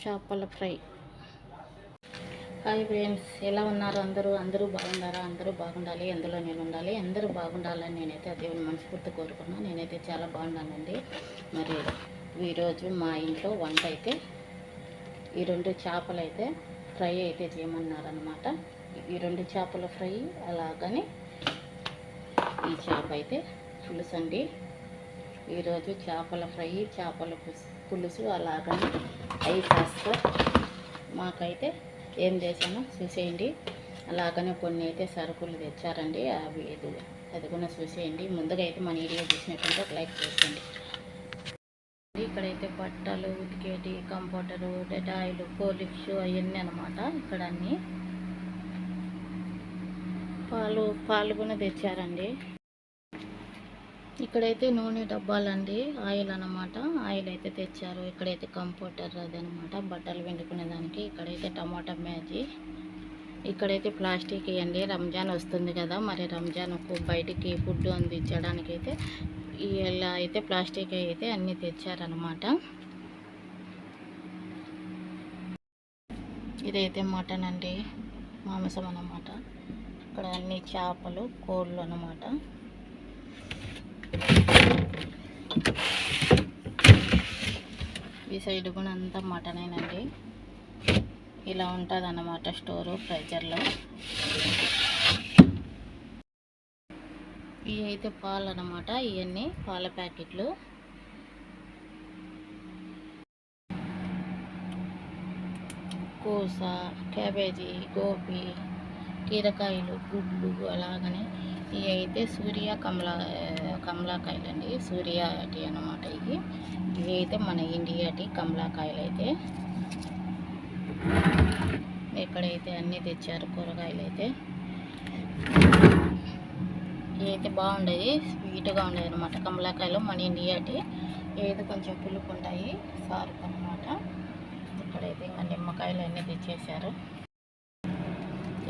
చేపల fry. Hi friends, ఎలా ఉన్నారు అందరూ బాగున్నారా? అందరూ బాగుండాలి, అందులో నేను ఉండాలి. అందరూ బాగుండాలని నేనైతే దేవుని మనస్ఫూర్తి కోరుకున్నాను. నేనైతే చాలా బాగున్నానండి. మరి ఈరోజు మా ఇంట్లో వంట అయితే ఈ 2 చేపలు అయితే ఫ్రై అయితే చేయమన్నారనమాట. ఈ 2 చేపల ఫ్రై, అలాగని ఈ చేప అయితే పులుసు అండి. ఈరోజు చేపల ఫ్రై, చేపల పులుసు, అలాగని అవి కాస్త మాకైతే ఏం చేశానో చూసేయండి. అలాగనే కొన్ని అయితే సరుకులు తెచ్చారండి, అవి అది కూడా చూసేయండి. ముందుగా అయితే మన వీడియో చూసినట్టుంటే ఒక లైక్ చేసేయండి. ఇక్కడైతే బట్టలు ఉతికేటి, కంఫర్టరు, డెటాయిలు, కోలిప్స్ అవన్నీ అనమాట. ఇక్కడ అన్నీ పాలు కూడా తెచ్చారండి. ఇక్కడైతే నూనె డబ్బాలండి, ఆయిల్ అనమాట. ఆయిల్ అయితే తెచ్చారు. ఇక్కడైతే కంఫర్టర్ అది అనమాట, బట్టలు వెండుకునే దానికి. ఇక్కడైతే టమాటా మ్యాజీ. ఇక్కడైతే ప్లాస్టిక్ ఇవ్వండి, రంజాన్ వస్తుంది కదా, మరి రంజాన్కు బయటికి ఫుడ్ అందించడానికి అయితే ఇలా అయితే ప్లాస్టిక్ అయితే అన్నీ తెచ్చారనమాట. ఇదైతే మటన్ అండి, మాంసం అన్నమాట. ఇక్కడ అన్ని చేపలు, కోళ్ళు అన్నమాట. ఈ సైడ్ కూడా అంతా మటనేనండి. ఇలా ఉంటుంది అన్నమాట స్టోరు, ఫ్రైజర్లో. ఇవి అయితే పాలు అన్నమాట. ఇవన్నీ పాల ప్యాకెట్లు. కోస, క్యాబేజీ, గోబీ, కీరకాయలు, గుడ్లు, అలాగనే ఇవి అయితే సూర్య కమలాకాయలు అండి. సూర్య టీ అన్నమాట. ఇవి అయితే మన ఇండియా టీ కమలాకాయలు. అయితే ఇక్కడైతే అన్నీ తెచ్చారు కూరగాయలు. అయితే ఇవి అయితే బాగుండేది, స్వీట్గా ఉండేది అనమాట. కమలాకాయలు మన ఇండియా టీ. ఏది కొంచెం పులుపు ఉంటాయి, సారుకు అనమాట. ఇక్కడైతే ఇంకా నిమ్మకాయలు అన్నీ తెచ్చేసారు.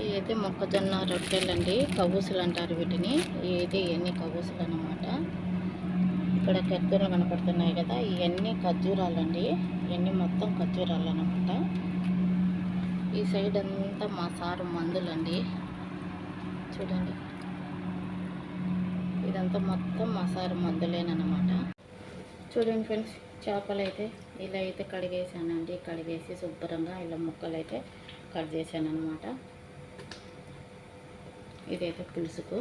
ఇవైతే మొక్కజొన్న రొట్టెలండి, కబూసులు అంటారు వీటిని. ఇవైతే ఇవన్నీ కబూసులు అన్నమాట. ఇక్కడ ఖర్జూరాలు కనపడుతున్నాయి కదా, ఇవన్నీ ఖర్జూరాలండి. ఇవన్నీ మొత్తం ఖర్జూరాలు అన్నమాట. ఈ సైడ్ అంతా మా సారు మందులండి, చూడండి. ఇదంతా మొత్తం మా సారు మందులేనమాట. చూడండి ఫ్రెండ్స్, చేపలు అయితే ఇలా అయితే కడిగేసానండి. కడిగేసి శుభ్రంగా ఇలా ముక్కలు అయితే కట్ చేశాను అనమాట. ఇదైతే పులుసుకు.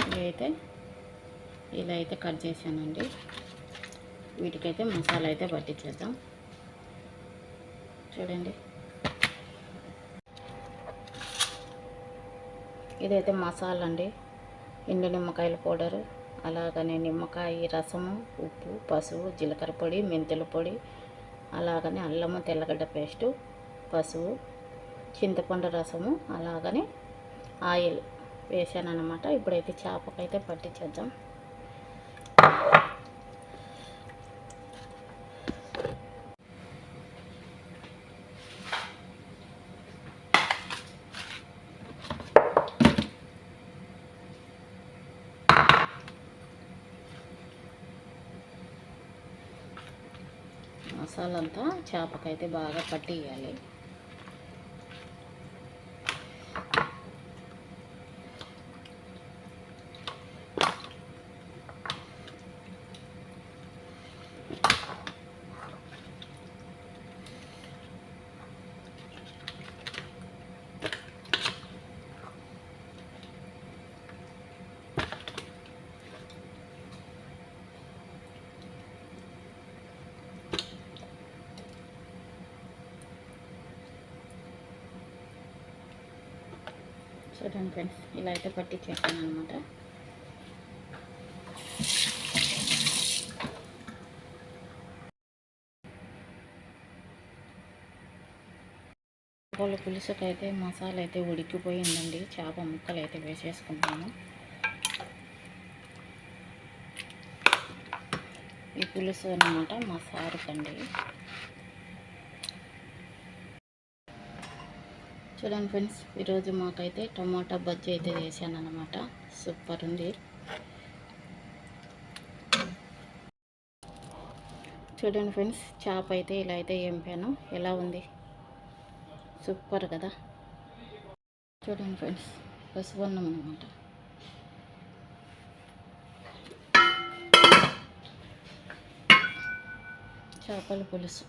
ఇదైతే ఇలా అయితే కట్ చేశానండి. వీటికైతే మసాలా అయితే పట్టించేద్దాం. చూడండి, ఇదైతే మసాలా అండి. ఎండు నిమ్మకాయల పౌడరు, అలాగనే నిమ్మకాయ రసము, ఉప్పు, పసుపు, జీలకర్ర పొడి, మెంతుల పొడి, అలాగనే అల్లము, తెల్లగడ్డ పేస్టు, పసుపు, చింతపండు రసము, అలాగనే ఆయిల్ వేసాను అన్నమాట. ఇప్పుడైతే చేపకైతే పట్టించేద్దాం. మసాలా అంతా చేపకైతే బాగా పట్టియాలి. చూడండి ఫ్రెండ్స్, ఇలా అయితే పట్టించేసాను అనమాట. చేపల పులుసుకైతే మసాలా అయితే ఉడికిపోయిందండి. చేప ముక్కలు అయితే వేసేసుకుంటాము. ఈ పులుసు అన్నమాట మా సారుకండి. చూడండి ఫ్రెండ్స్, ఈరోజు మాకైతే టమాటా బజ్జీ అయితే చేశాను అన్నమాట. సూపర్ ఉంది. చూడండి ఫ్రెండ్స్, చేప అయితే ఇలా అయితే ఏంపాను. ఎలా ఉంది? సూపర్ కదా. చూడండి ఫ్రెండ్స్, పసువన్నం అనమాట. చేపల పులుసు.